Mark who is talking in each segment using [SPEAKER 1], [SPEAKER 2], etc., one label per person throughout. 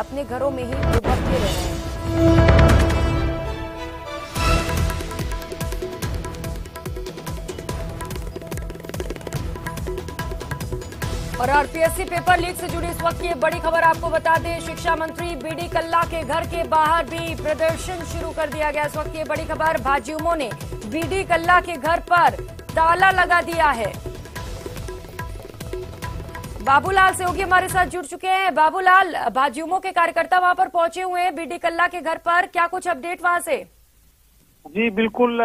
[SPEAKER 1] अपने घरों में ही दुबकते रह रहे हैं। और आरपीएससी पेपर लीक से जुड़ी इस वक्त की बड़ी खबर आपको बता दें, शिक्षा मंत्री बीडी कल्ला के घर के बाहर भी प्रदर्शन शुरू कर दिया गया। इस वक्त की बड़ी खबर, भाजयुमों ने बीडी कल्ला के घर पर ताला लगा दिया है। बाबूलाल सहयोगी हमारे साथ जुड़ चुके हैं। बाबूलाल, भाजयुमों के कार्यकर्ता वहां पर पहुंचे हुए हैं बीडी कल्ला के घर पर, क्या कुछ अपडेट वहां से?
[SPEAKER 2] जी बिल्कुल,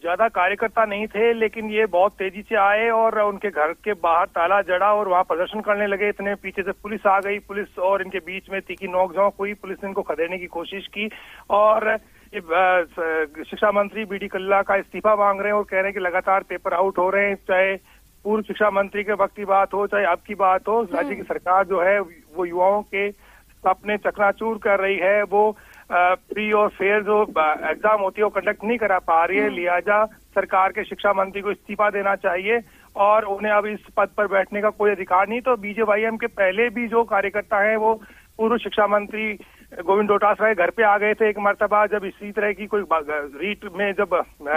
[SPEAKER 2] ज्यादा कार्यकर्ता नहीं थे, लेकिन ये बहुत तेजी से आए और उनके घर के बाहर ताला जड़ा और वहां प्रदर्शन करने लगे। इतने पीछे से पुलिस आ गई, पुलिस और इनके बीच में तीखी नोकझोंक हुई। पुलिस ने इनको खदेड़ने की कोशिश की और शिक्षा मंत्री बीडी कल्ला का इस्तीफा मांग रहे हैं और कह रहे हैं कि लगातार पेपर आउट हो रहे हैं। चाहे पूर्व शिक्षा मंत्री के वक्त की बात हो, चाहे अब की बात हो, राज्य की सरकार जो है वो युवाओं के सपने चकनाचूर कर रही है। वो फ्री और फेयर जो एग्जाम होती है वो कंडक्ट नहीं करा पा रही है। लिहाजा सरकार के शिक्षा मंत्री को इस्तीफा देना चाहिए और उन्हें अब इस पद पर बैठने का कोई अधिकार नहीं। तो बीजेवाईएम के पहले भी जो कार्यकर्ता हैं वो पूर्व शिक्षा मंत्री गोविंद डोटासरा के घर पे आ गए थे एक मर्तबा, जब इसी तरह की कोई रीट में जब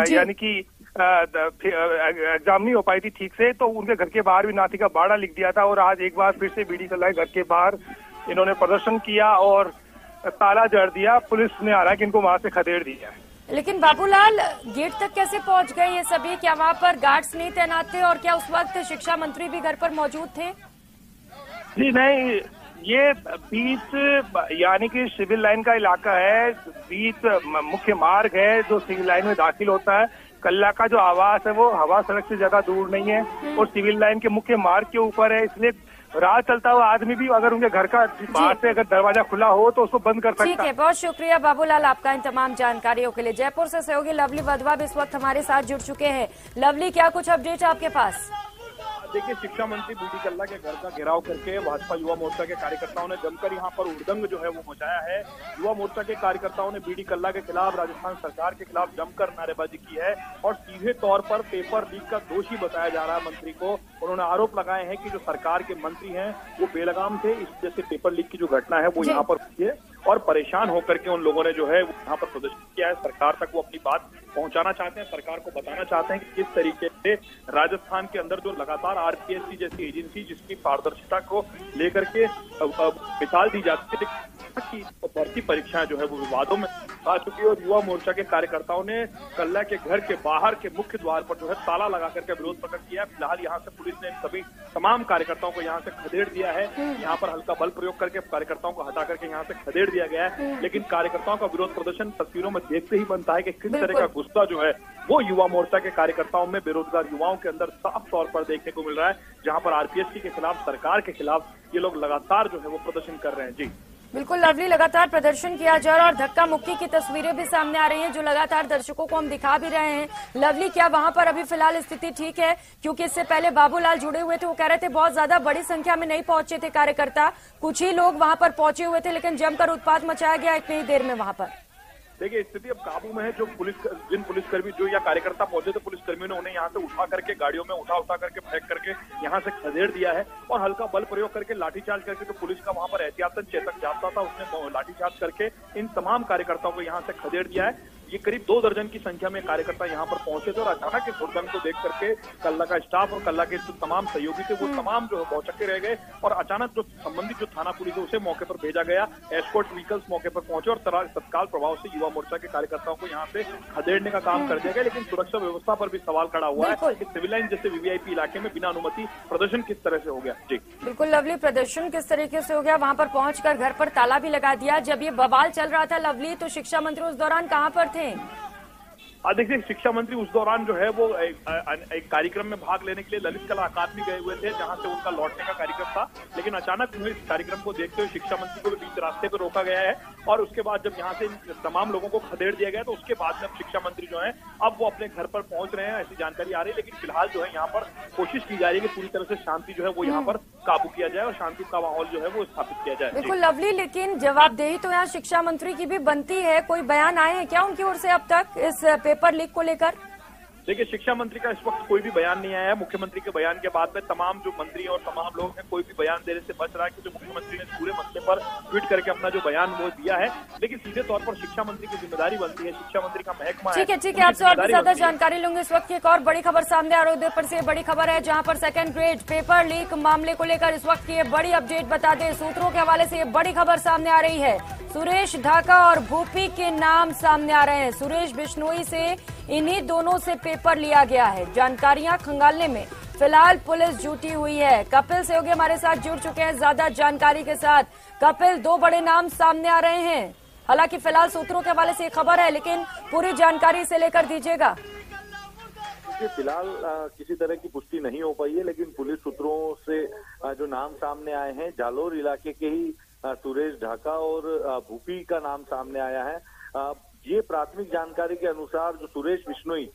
[SPEAKER 2] यानी कि एग्जाम नहीं हो पाई थी ठीक से, तो उनके घर के बाहर भी नाथी का बाड़ा लिख दिया था। और आज एक बार फिर से बीडी कल्ला के घर के बाहर इन्होंने प्रदर्शन किया और ताला जड़ दिया। पुलिस ने हालांकि इनको वहां से खदेड़ दिया है।
[SPEAKER 1] लेकिन बाबूलाल, गेट तक कैसे पहुंच गए ये सभी? क्या वहां पर गार्ड्स नहीं तैनात थे और क्या उस वक्त शिक्षा मंत्री भी घर पर मौजूद थे?
[SPEAKER 2] जी नहीं, ये बीच यानी कि सिविल लाइन का इलाका है, बीच मुख्य मार्ग है जो सिविल लाइन में दाखिल होता है। कल्ला का जो आवास है वो हवा सड़क से ज्यादा दूर नहीं है और सिविल लाइन के मुख्य मार्ग के ऊपर है, इसलिए राह चलता हुआ आदमी भी अगर उनके घर का बाहर से अगर दरवाजा खुला हो तो उसको बंद कर सकता है।
[SPEAKER 1] ठीक है, बहुत शुक्रिया बाबूलाल आपका इन तमाम जानकारियों के लिए। जयपुर से सहयोगी लवली वधवा भी इस वक्त हमारे साथ जुड़ चुके हैं। लवली, क्या कुछ अपडेट है आपके पास?
[SPEAKER 3] देखिए, शिक्षा मंत्री बीडी कल्ला के घर का घेराव करके भाजपा युवा मोर्चा के कार्यकर्ताओं ने जमकर यहाँ पर हुड़दंग जो है वो मचाया है। युवा मोर्चा के कार्यकर्ताओं ने बीडी कल्ला के खिलाफ, राजस्थान सरकार के खिलाफ जमकर नारेबाजी की है और सीधे तौर पर पेपर लीक का दोषी बताया जा रहा है मंत्री को। उन्होंने आरोप लगाए हैं कि जो सरकार के मंत्री हैं वो बेलगाम थे, इस वजह से पेपर लीक की जो घटना है वो यहाँ पर हुई है और परेशान होकर के उन लोगों ने जो है यहाँ पर प्रदर्शन किया है। सरकार तक वो अपनी बात पहुंचाना चाहते हैं, सरकार को बताना चाहते हैं कि किस तरीके से राजस्थान के अंदर जो लगातार आरपीएससी जैसी एजेंसी जिसकी पारदर्शिता को लेकर के मिसाल दी जाती है कि भर्ती परीक्षाएं जो है वो विवादों में आ चुकी है। और युवा मोर्चा के कार्यकर्ताओं ने कल्ला के घर के बाहर के मुख्य द्वार पर जो है ताला लगा करके विरोध प्रकट किया। फिलहाल यहाँ से पुलिस ने सभी तमाम कार्यकर्ताओं को यहाँ से खदेड़ दिया है। यहाँ पर हल्का बल प्रयोग करके कार्यकर्ताओं को हटा करके यहाँ से खदेड़ दिया गया है। लेकिन कार्यकर्ताओं का विरोध प्रदर्शन तस्वीरों में देखते ही बनता है कि किस तरह का गुस्सा जो है वो युवा मोर्चा के कार्यकर्ताओं में, बेरोजगार युवाओं के अंदर साफ तौर पर देखने को मिल रहा है, जहाँ पर आरपीएससी के खिलाफ, सरकार के खिलाफ ये लोग लगातार जो है वो प्रदर्शन कर रहे हैं। जी
[SPEAKER 1] बिल्कुल लवली, लगातार प्रदर्शन किया जा रहा है और धक्का मुक्की की तस्वीरें भी सामने आ रही हैं जो लगातार दर्शकों को हम दिखा भी रहे हैं। लवली, क्या वहां पर अभी फिलहाल स्थिति ठीक है? क्योंकि इससे पहले बाबूलाल जुड़े हुए थे, वो कह रहे थे बहुत ज्यादा बड़ी संख्या में नहीं पहुंचे थे कार्यकर्ता, कुछ ही लोग वहां पर पहुंचे हुए थे, लेकिन जमकर उत्पात मचाया गया इतनी ही देर में वहां पर।
[SPEAKER 3] देखिए, स्थिति अब काबू में है। जो जिन पुलिसकर्मी जो या कार्यकर्ता पहुंचे थे, पुलिसकर्मियों ने उन्हें यहाँ से उठा करके गाड़ियों में उठा करके फेंक करके यहाँ से खदेड़ दिया है और हल्का बल प्रयोग करके लाठीचार्ज करके जो पुलिस का वहां पर एहतियातन चेतक जाप्ता था उसने लाठीचार्ज करके इन तमाम कार्यकर्ताओं को यहाँ से खदेड़ दिया है। ये करीब 2 दर्जन की संख्या में कार्यकर्ता यहाँ पर पहुंचे थे और अचानक इस हुड़दंग को देख करके कल्ला का स्टाफ और कल्ला के जो तमाम सहयोगी थे वो तमाम जो भौचक्के रह गए और अचानक जो संबंधित जो थाना पुलिस है उसे मौके पर भेजा गया। एस्कॉर्ट व्हीकल्स मौके पर पहुंचे और तत्काल प्रभाव से युवा मोर्चा के कार्यकर्ताओं को यहाँ से खदेड़ने का काम कर दिया गया। लेकिन सुरक्षा व्यवस्था पर भी सवाल खड़ा हुआ है कि सिविल लाइन जैसे वीवीआईपी इलाके में बिना अनुमति प्रदर्शन किस तरह से हो गया। जी
[SPEAKER 1] बिल्कुल लवली, प्रदर्शन किस तरीके से हो गया? वहां पर पहुंचकर घर पर ताला भी लगा दिया। जब ये बवाल चल रहा था लवली, तो शिक्षा मंत्री उस दौरान कहाँ पर थे?
[SPEAKER 3] देखिए, शिक्षा मंत्री उस दौरान जो है वो एक कार्यक्रम में भाग लेने के लिए ललित कला अकादमी गए हुए थे, जहां से उनका लौटने का कार्यक्रम था। लेकिन अचानक इस कार्यक्रम को देखते हुए शिक्षा मंत्री को भी बीच रास्ते पर रोका गया है और उसके बाद जब यहाँ से तमाम लोगों को खदेड़ दिया गया तो उसके बाद में अब शिक्षा मंत्री जो है अब वो अपने घर पर पहुंच रहे हैं, ऐसी जानकारी आ रही है। लेकिन फिलहाल जो है यहाँ पर कोशिश की जा रही है कि पूरी तरह से शांति जो है वो यहाँ पर काबू किया जाए और शांति का माहौल जो है वो स्थापित किया जाए।
[SPEAKER 1] बिल्कुल लवली, लेकिन जवाबदेही तो यहाँ शिक्षा मंत्री की भी बनती है। कोई बयान आए हैं क्या उनकी ओर से अब तक इस पेपर लीक को लेकर?
[SPEAKER 3] देखिए, शिक्षा मंत्री का इस वक्त कोई भी बयान नहीं आया है। मुख्यमंत्री के बयान के बाद में तमाम जो मंत्री और तमाम लोग हैं, कोई भी बयान देने से बच रहा है कि जो मुख्यमंत्री ने पूरे मसले पर ट्वीट करके अपना जो बयान वो दिया है, लेकिन सीधे तौर पर शिक्षा मंत्री की जिम्मेदारी बनती है, शिक्षा मंत्री का महकमा है।
[SPEAKER 1] ठीक है, आपसे और भी ज्यादा जानकारी लूंगी। इस वक्त की एक और बड़ी खबर सामने आ रही है, उदयपुर से बड़ी खबर है, जहां पर सेकंड ग्रेड पेपर लीक मामले को लेकर इस वक्त की ये बड़ी अपडेट बता दें। सूत्रों के हवाले से ये बड़ी खबर सामने आ रही है। सुरेश ढाका और भूपी के नाम सामने आ रहे हैं। सुरेश बिश्नोई से इन्हीं दोनों से पेपर लिया गया है। जानकारियां खंगालने में फिलहाल पुलिस जुटी हुई है। कपिल सहयोगी हमारे साथ जुड़ चुके हैं ज्यादा जानकारी के साथ। कपिल, दो बड़े नाम सामने आ रहे हैं, हालांकि फिलहाल सूत्रों के हवाले से ये खबर है, लेकिन पूरी जानकारी से लेकर दीजिएगा।
[SPEAKER 4] फिलहाल किसी तरह की पुष्टि नहीं हो पाई है, लेकिन पुलिस सूत्रों से जो नाम सामने आए हैं, जालोर इलाके के ही सुरेश ढाका और भूपी का नाम सामने आया है। ये प्राथमिक जानकारी के अनुसार जो सुरेश बिश्नोई,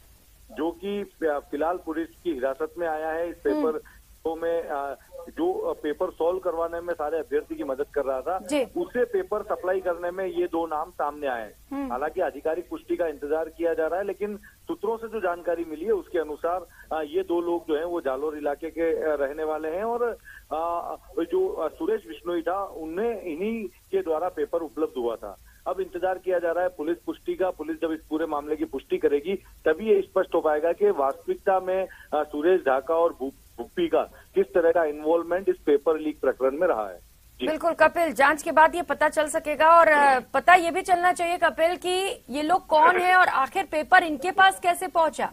[SPEAKER 4] जो कि फिलहाल पुलिस की हिरासत में आया है, इस पेपर में जो पेपर सॉल्व करवाने में सारे अभ्यर्थी की मदद कर रहा था, उसे पेपर सप्लाई करने में ये दो नाम सामने आए। हालांकि आधिकारिक पुष्टि का इंतजार किया जा रहा है, लेकिन सूत्रों से जो जानकारी मिली है उसके अनुसार ये दो लोग जो हैं वो जालोर इलाके के रहने वाले हैं और जो सुरेश बिश्नोई था उन्हें इन्हीं के द्वारा पेपर उपलब्ध हुआ था। अब इंतजार किया जा रहा है पुलिस पुष्टि का। पुलिस जब इस पूरे मामले की पुष्टि करेगी तभी ये स्पष्ट हो पाएगा कि वास्तविकता में सुरेश ढाका और भूपी का किस तरह का इन्वॉल्वमेंट इस पेपर लीक प्रकरण में रहा है।
[SPEAKER 1] बिल्कुल कपिल, जांच के बाद ये पता चल सकेगा और पता ये भी चलना चाहिए कपिल कि ये लोग कौन है और आखिर पेपर इनके पास कैसे पहुंचा।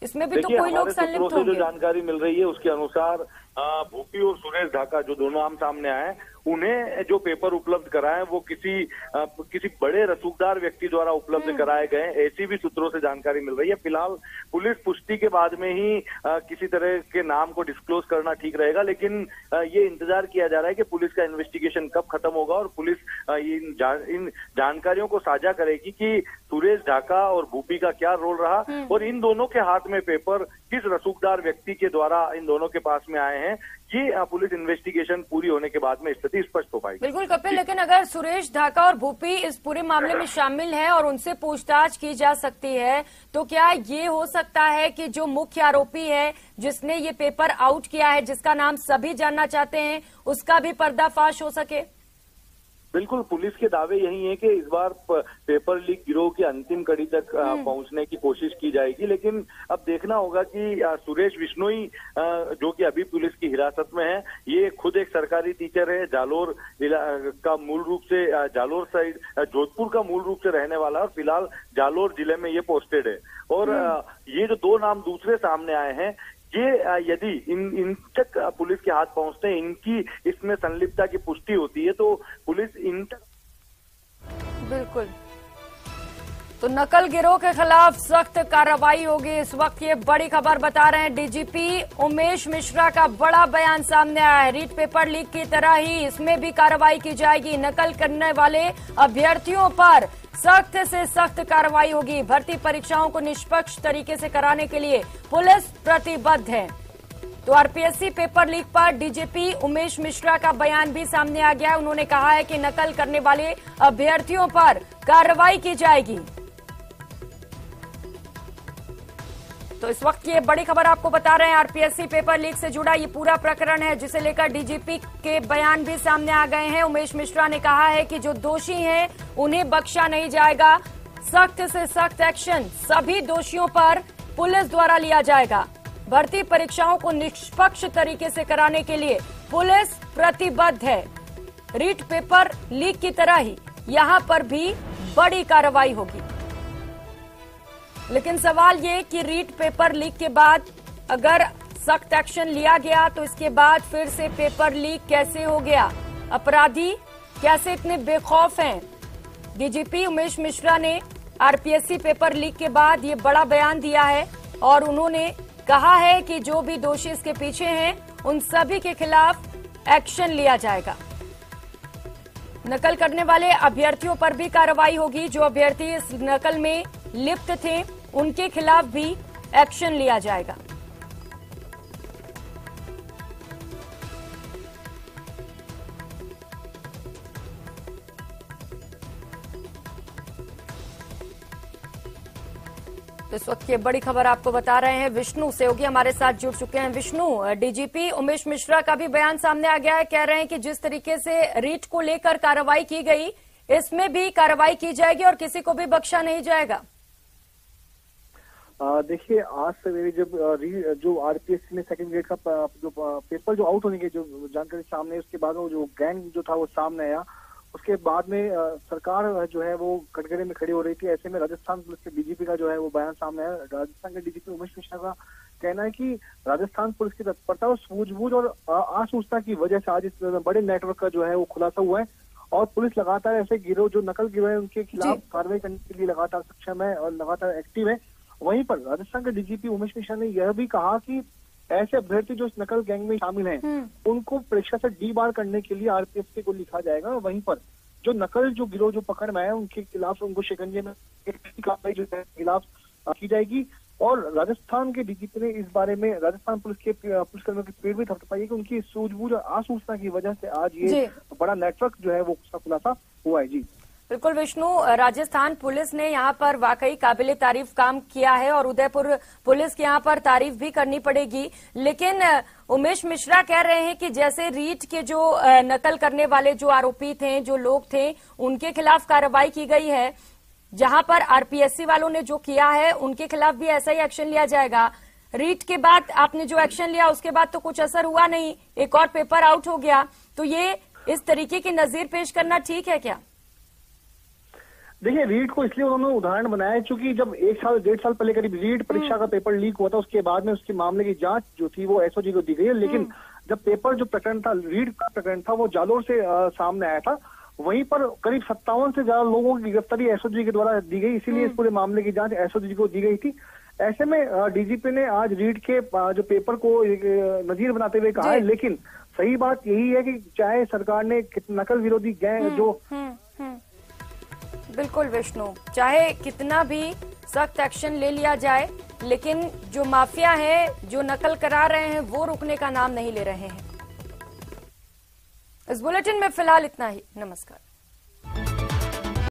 [SPEAKER 1] इसमें भी तो कोई लोग संलिप्त होंगे।
[SPEAKER 4] जो जानकारी मिल रही है उसके अनुसार भूपी और सुरेश ढाका जो दोनों नाम सामने आए, उन्हें जो पेपर उपलब्ध कराए वो किसी बड़े रसूखदार व्यक्ति द्वारा उपलब्ध कराए गए, ऐसी भी सूत्रों से जानकारी मिल रही है। फिलहाल पुलिस पुष्टि के बाद में ही किसी तरह के नाम को डिस्क्लोज करना ठीक रहेगा, लेकिन ये इंतजार किया जा रहा है कि पुलिस का इन्वेस्टिगेशन कब खत्म होगा और पुलिस इन जानकारियों को साझा करेगी कि सुरेश ढाका और भूपी का क्या रोल रहा और इन दोनों के हाथ में पेपर किस रसूखदार व्यक्ति के द्वारा इन दोनों के पास में आए हैं। ये पुलिस इन्वेस्टिगेशन पूरी होने के बाद में स्थिति स्पष्ट हो पाएगी।
[SPEAKER 1] बिल्कुल कपिल, लेकिन अगर सुरेश ढाका और भूपी इस पूरे मामले में शामिल हैं और उनसे पूछताछ की जा सकती है, तो क्या ये हो सकता है कि जो मुख्य आरोपी है जिसने ये पेपर आउट किया है, जिसका नाम सभी जानना चाहते हैं, उसका भी पर्दाफाश हो सके?
[SPEAKER 4] बिल्कुल, पुलिस के दावे यही है कि इस बार पेपर लीक गिरोह की अंतिम कड़ी तक पहुंचने की कोशिश की जाएगी, लेकिन अब देखना होगा कि सुरेश बिश्नोई जो कि अभी पुलिस की हिरासत में है, ये खुद एक सरकारी टीचर है, जालोर का मूल रूप से जालोर साइड जोधपुर का मूल रूप से रहने वाला है और फिलहाल जालोर जिले में ये पोस्टेड है। और ये जो दो नाम दूसरे सामने आए हैं, ये यदि इन तक पुलिस के हाथ पहुंचते हैं, इनकी इसमें संलिप्तता की पुष्टि होती है तो पुलिस इन तक।
[SPEAKER 1] बिल्कुल, तो नकल गिरोह के खिलाफ सख्त कार्रवाई होगी। इस वक्त ये बड़ी खबर बता रहे हैं डीजीपी उमेश मिश्रा का बड़ा बयान सामने आया है। रीट पेपर लीक की तरह ही इसमें भी कार्रवाई की जाएगी। नकल करने वाले अभ्यर्थियों पर सख्त से सख्त कार्रवाई होगी। भर्ती परीक्षाओं को निष्पक्ष तरीके से कराने के लिए पुलिस प्रतिबद्ध है। तो आरपीएससी पेपर लीक पर डीजीपी उमेश मिश्रा का बयान भी सामने आ गया है। उन्होंने कहा है कि नकल करने वाले अभ्यर्थियों पर कार्रवाई की जाएगी। तो इस वक्त ये बड़ी खबर आपको बता रहे हैं, आरपीएससी पेपर लीक से जुड़ा ये पूरा प्रकरण है, जिसे लेकर डीजीपी के बयान भी सामने आ गए हैं। उमेश मिश्रा ने कहा है कि जो दोषी हैं उन्हें बख्शा नहीं जाएगा। सख्त से सख्त एक्शन सभी दोषियों पर पुलिस द्वारा लिया जाएगा। भर्ती परीक्षाओं को निष्पक्ष तरीके से कराने के लिए पुलिस प्रतिबद्ध है। रीट पेपर लीक की तरह ही यहां पर भी बड़ी कार्रवाई होगी। लेकिन सवाल ये कि रीट पेपर लीक के बाद अगर सख्त एक्शन लिया गया तो इसके बाद फिर से पेपर लीक कैसे हो गया? अपराधी कैसे इतने बेखौफ हैं? डीजीपी उमेश मिश्रा ने आरपीएससी पेपर लीक के बाद ये बड़ा बयान दिया है और उन्होंने कहा है कि जो भी दोषी इसके पीछे हैं उन सभी के खिलाफ एक्शन लिया जाएगा। नकल करने वाले अभ्यर्थियों पर भी कार्रवाई होगी। जो अभ्यर्थी इस नकल में लिप्त थे उनके खिलाफ भी एक्शन लिया जाएगा। तो इस वक्त की बड़ी खबर आपको बता रहे हैं, विष्णु सहयोगी हमारे साथ जुड़ चुके हैं। विष्णु, डीजीपी उमेश मिश्रा का भी बयान सामने आ गया है, कह रहे हैं कि जिस तरीके से रीट को लेकर कार्रवाई की गई, इसमें भी कार्रवाई की जाएगी और किसी को भी बख्शा नहीं जाएगा।
[SPEAKER 5] देखिए, आज सवेरे जब जो आरपीएससी में सेकंड ग्रेड का जो पेपर जो आउट होने की जो जानकारी सामने, उसके बाद वो जो गैंग जो था वो सामने आया, उसके बाद में सरकार जो है वो कटघरे में खड़ी हो रही थी। ऐसे में राजस्थान पुलिस के डीजीपी का जो है वो बयान सामने आया। राजस्थान के डीजीपी उमेश मिश्रा का कहना है कि राजस्थान पुलिस की तत्परता और सूझबूझ और आसूचना की वजह से आज इस बड़े नेटवर्क का जो है वो खुलासा हुआ है और पुलिस लगातार ऐसे गिरोह जो नकल गिरोह है उनके खिलाफ कार्रवाई करने के लिए लगातार सक्षम है और लगातार एक्टिव है। वहीं पर राजस्थान के डीजीपी उमेश मिश्रा ने यह भी कहा कि ऐसे अभ्यर्थी जो इस नकल गैंग में शामिल हैं, उनको परीक्षा से डीबार करने के लिए आरपीएफसी को लिखा जाएगा। वहीं पर जो नकल जो गिरोह जो पकड़ में आए उनके खिलाफ उनको शिकंजे में कार्रवाई जो है खिलाफ की जाएगी। और राजस्थान के डीजीपी ने इस बारे में राजस्थान पुलिस के पुलिसकर्मियों की पीठ भी थपथपाई है कि उनकी सूझबूझ और आसूचना की वजह से आज ये बड़ा नेटवर्क जो है वो उसका खुलासा हुआ है। जी
[SPEAKER 1] बिल्कुल विष्णु, राजस्थान पुलिस ने यहाँ पर वाकई काबिले तारीफ काम किया है और उदयपुर पुलिस की यहाँ पर तारीफ भी करनी पड़ेगी। लेकिन उमेश मिश्रा कह रहे हैं कि जैसे रीट के जो नकल करने वाले जो आरोपी थे, जो लोग थे, उनके खिलाफ कार्रवाई की गई है, जहां पर आरपीएससी वालों ने जो किया है उनके खिलाफ भी ऐसा ही एक्शन लिया जाएगा। रीट के बाद आपने जो एक्शन लिया उसके बाद तो कुछ असर हुआ नहीं, एक और पेपर आउट हो गया, तो ये इस तरीके की नजीर पेश करना ठीक है क्या?
[SPEAKER 5] देखिए, रीट को इसलिए उन्होंने उदाहरण बनाया है क्योंकि जब 1-1.5 साल पहले करीब रीट परीक्षा का पेपर लीक हुआ था, उसके बाद में उसके मामले की जांच जो थी वो एसओजी को दी गई है। लेकिन जब पेपर जो प्रकरण था, रीट का प्रकरण था, वो जालोर से सामने आया था। वहीं पर करीब 57 से ज्यादा लोगों की गिरफ्तारी एसओजी के द्वारा दी गई, इसीलिए इस पूरे मामले की जांच एसओजी को दी गई थी। ऐसे में डीजीपी ने आज रीट के जो पेपर को नजीर बनाते हुए कहा है। लेकिन सही बात यही है कि चाहे सरकार ने नकल विरोधी गैंग जो
[SPEAKER 1] बिल्कुल विष्णु, चाहे कितना भी सख्त एक्शन ले लिया जाए, लेकिन जो माफिया है, जो नकल करा रहे हैं, वो रुकने का नाम नहीं ले रहे हैं। इस बुलेटिन में फिलहाल इतना ही। नमस्कार।